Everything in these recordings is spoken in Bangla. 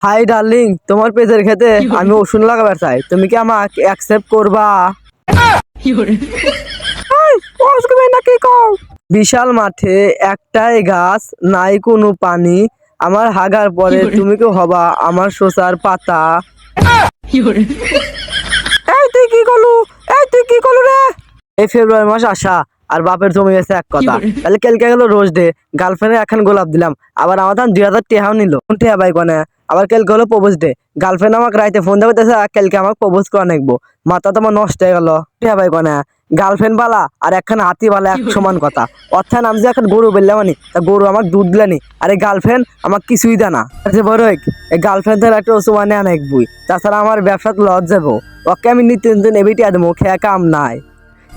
হাই ডার্লিং, তোমার পেজের খেতে আমি ওষুধ লাগাবার চাই, তুমি কি আমাকে অ্যাকসেপ্ট করবা? নাকি কও? বিশাল মাঠে একটাই গাছ, নাই কোনো পানি, আমার হাগার পরে তুমি কি হবা আমার শোষার পাতা? এই তুই কি করলু? রে? এই ফেব্রুয়ারি মাস আসা আর বাপের জমি গেছে এক কথা। তাহলে কালকে গেল রোজ ডে, গার্লফ্রেন্ডে এখন গোলাপ দিলাম, আবার আমার 2000 টেহাও নিল। কোন টেহা ভাই কোনে? আবার কালকে হলো প্রপোজ ডে, গার্লফ্রেন্ড আমাকে রাইতে ফোন দেবে কালকে আমাকে প্রপোজ করা নাকবো। মাথা তোমার নষ্ট হয়ে গেল। টেহা ভাই কোনে? গার্লফ্রেন্ড বালা আর একখান হাতি বালা এক সমান কথা। অর্থাৎ আমি যে এখন গরু বললাম আনি, তা গরু আমাকে দুধ দিলানি, আর এই গার্লফ্রেন্ড আমাকে কিছুই দেনা। যে বড় এই গার্লফ্রেন্ডের একটা ওষুধ মানে আনাকবই, তাছাড়া আমার ব্যবসাত লস যাবো। ওকে আমি নিত্য নতুন এবিটি দেবো, খেয়া কাম নাই।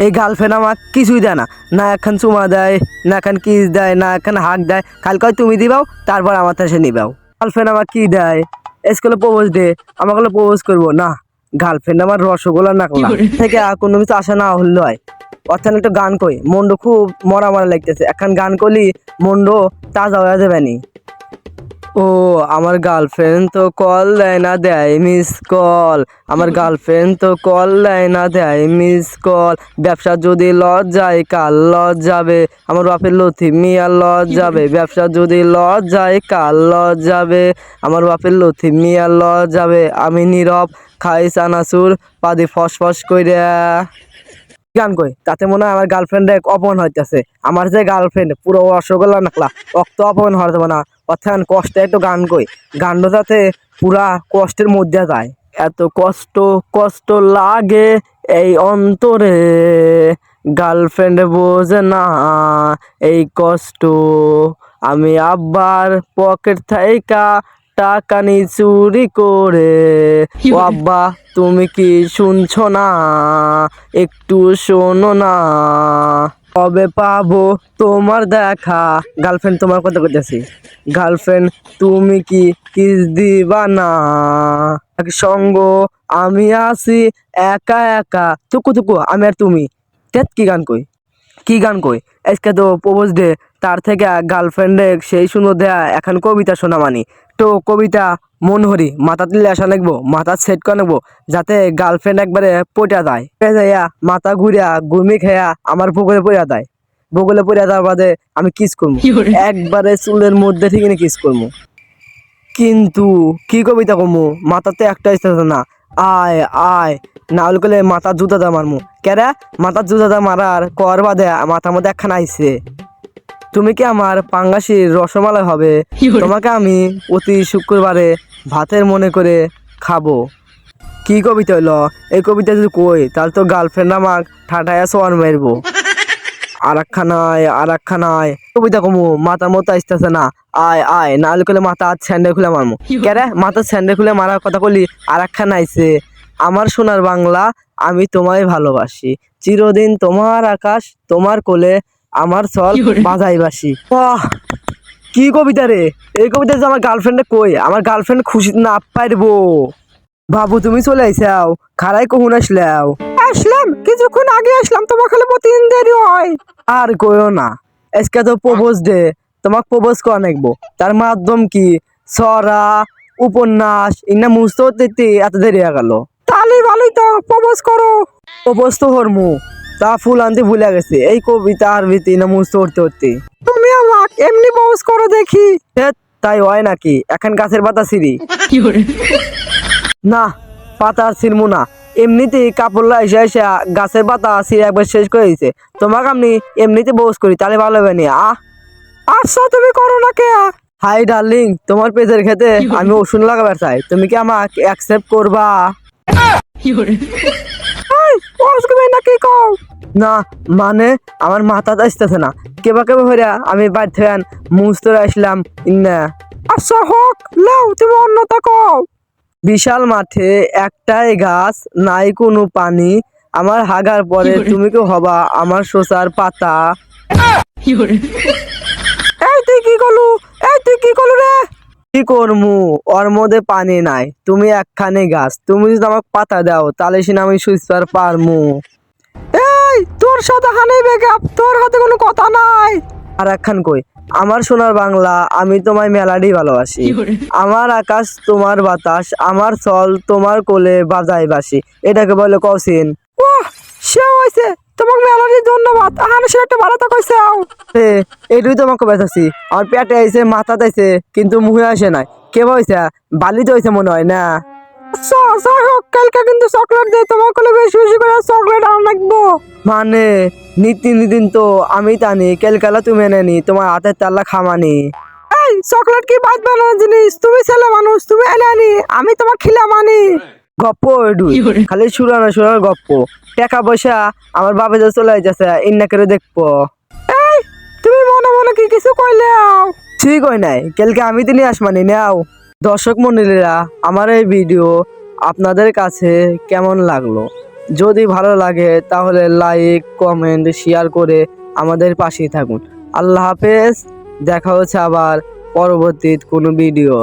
এই গার্লফ্রেন্ড আমার কিছুই দেয় না, না এখন চুমা দেয়, না এখন কিস দেয়, না এখন হাক দেয়। কালকে তুমি দিবাও, তারপর আমার কাছে নিবাও। গার্লফ্রেন্ড আমার কি দেয়? স্কুলে প্রপোজ দে, আমাকে প্রপোজ করবো না। গার্লফ্রেন্ড আমার রসগোল্লা নাকলা থেকে কোনো কিছু আশা না হল হয়। অর্থাৎ একটা গান কই, মন্ড খুব মরা মরা লাগতেছে, এখন গান করলি মন্ড তাজা হয়ে যাবে নি। ও আমার গার্লফ্রেন্ড তো কল দেয় না, দেয় মিস কল। আমার গার্লফ্রেন্ড তো কল দেয় না, দেয় মিস কল। ব্যবসা যদি লজ যায়, কাল লজ যাবে। আমার বাপের লথি মিয়া লজ যাবে। ব্যবসা যদি লজ যায়, কাল লজ যাবে। আমার বাপের লথি মিয়া লজ যাবে। আমি নীরব খাই চানাচুর, পাদি ফস ফস কইরা। গান কই তাতে মনে হয় আমার গার্লফ্রেন্ড অপমান হইতেছে। আমার যে গার্লফ্রেন্ড পুরো রসগোল্লা নাকলা, অক্ত অপমান হতে না। অর্থাৎ কষ্টে একটু গান কই, গানটা যাতে পুরা কষ্টের মধ্যে যায়। এত কষ্ট কষ্ট লাগে এই অন্তরে, গার্লফ্রেন্ড বোঝে না এই কষ্ট। আমি আব্বার পকেট থাইকা টাকা নি চুরি করে। ও আব্বা, তুমি কি শুনছো না? একটু শোনো না। কবে পাবো তোমার দেখা? গার্লফ্রেন্ড তোমার কথা কইতেছি। গার্লফ্রেন্ড তুমি কি কিস দিবা না? এক সঙ্গ আমি আছি একা একা, থুকু থুকু আমি আর তুমি। তেত কি গান কই, কি গান কই? আজকে তো প্রপোজ ডে, তার থেকে গার্লফ্রেন্ডে সেই সুন্দর দেয়া এখন কবিতা শোনা মানি। তো কবিতা মন হরি মাথা তুলে আসা লাগবো, মাথা সেট করে নেবো, যাতে গার্লফ্রেন্ড একবারে পটা যায়। যাইয়া মাথা ঘুরিয়া ঘুমি খেয়া আমার বগলে পড়িয়া দেয়। বগলে পড়িয়া দেওয়ার বাদে আমি কিস করবো, একবারে চুলের মধ্যে ঠিক কিস করবো। কিন্তু কি কবিতা কমু, মাথাতে একটা আসতেছে না। আয় আয় না হলে কলে মাথার জুতা দা মারমু। কেরা মাথার জুতা দা মারার কর বাদে মাথার মধ্যে একখানা আইছে। তুমি কি আমার পাঙ্গাসির রসমালাই হবে? তোমাকে আমি প্রতি শুক্রবারে ভাতের মনে করে খাবো। কি কবিতা হইলো? এই কবিতা যদি কই তাহলে তো গার্লফ্রেন্ড আমাক ঠাটাইয়া সোয়ার মারবো। আর একখানায় কবিতা কমু, মাথার মতো আসতেছে না। আয় আয় না হলে কলে মাথা স্যান্ডেল খুলে মারমু। কেরে মাথার স্যান্ডেল খুলে মারার কথা বলি, আর একখানা আইছে। আমার সোনার বাংলা, আমি তোমায় ভালোবাসি, চিরদিন তোমার আকাশ, তোমার কোলে আমার চল বাজাইবাসি। বাহ, কি কবিতা রে! এই কবিতা যে আমার গার্লফ্রেন্ডে কই, আমার গার্লফ্রেন্ড খুশি না পারবো। বাবু তুমি চলে আইসাও, খারাই কখন আসলাও? আসলাম কিছুক্ষণ আগে আসলাম, তোমার খালি প্রতিদিন দেরি হয়। আর কইও না, আজকে তো প্রপোজ ডে, তোমাকে প্রপোজ করা নাকবো। তার মাধ্যম কি ছড়া, উপন্যাস ইনা মুছতে হতে এত দেরি হয়ে গেল। তাহলে ভালোই তো, প্রপোজ করো। প্রপোজ তো হরমু, তা ফুল আনতে ভুলে গেছে। এই কবিতা আর ভীতি না মুছতে উঠতে উঠতে। তুমি আমাকে এমনি প্রপোজ করো দেখি। তাই হয় নাকি? এখন গাছের পাতা ছিঁড়ি না, পাতা ছিঁড়মু না। এমনিতেই কাপড় এসে এসে গাছের পাতা ছিঁড়ে একবার শেষ করে দিছে। তোমাকে আমি এমনিতে বোস করি, তাহলে ভালো হবে নি। আচ্ছা তুমি করো না কে? হাই ডার্লিং, তোমার পেজের খেতে আমি ওষুধ লাগাবার চাই, তুমি কি আমাকে অ্যাকসেপ্ট করবা? নাকি কও? না মানে আমার মাথা আসতেছে না, কেবা কেবা হইরা আমি বাড়ি থেকে মুছতে আসলাম ইন্না। আচ্ছা হোক, লাও তুমি অন্যতা কও। বিশাল মাঠে একটাই গাছ, নাই কোনো পানি, আমার হাগার পরে তুমি কি হবা আমার শোষার পাতা? এই তুই কি করলু? রে? কি করমু, ওর মধ্যে পানি নাই, তুমি একখানে গাছ, তুমি যদি আমাকে পাতা দাও তাহলে সিনা আমি সুইচার পারমু। এই তোর সাথে হানি বেকআপ, তোর হাতে কোনো কথা নাই। আর একখান কই, আমার সোনার বাংলা, আমি তোমায় মেলাডি ভালোবাসি। আমার আকাশ তোমার বাতাস, আমার চল তোমার কোলে বাজাই বাসি। এটাকে বলে কসিন। ওহ, সে হয়েছে, তোমাকে মেলাডি ধন্যবাদ। আহানে সে একটা ভালো থাকো চাও। এইটুই তোমাকে বেঁচাছি। আমার পেটে আইছে, মাথাতে আইছে, কিন্তু মুখে আসে নাই। কে বলছে? বালিতে হয়েছে মনে হয় না। আচ্ছা যাই হোক, কালকে কিন্তু চকলেট দিয়ে তোমার কোলে বেশি বেশি করে চকলেট আনা লাগবো। মানে নিতিন তো আমি জানি, কেলকালা তুমি এনেনি, তোমার হাতের তাল্লা খামানি। এই চকলেট কি বাদ বানানোর জিনিস? তুমি ছেলে মানুষ, তুমি এনে আনি, আমি তোমার খিলা মানি। গপ্প এডুই, খালি সুরানোর গপ্প। টাকা পয়সা আমার বাপে যে চলে যাচ্ছে, ইন্না করে দেখবো। এই তুমি মনে মনে কি কিছু কইলে? ঠিক হয় নাই, কালকে আমি তিনি আসমানি নাও। দর্শক মন্ডলীরা, আমার এই ভিডিও আপনাদের কাছে কেমন লাগলো? যদি ভালো লাগে তাহলে লাইক, কমেন্ট, শেয়ার করে আমাদের পাশেই থাকুন। আল্লাহ হাফেজ, দেখা হচ্ছে আবার পরবর্তী কোনো ভিডিও।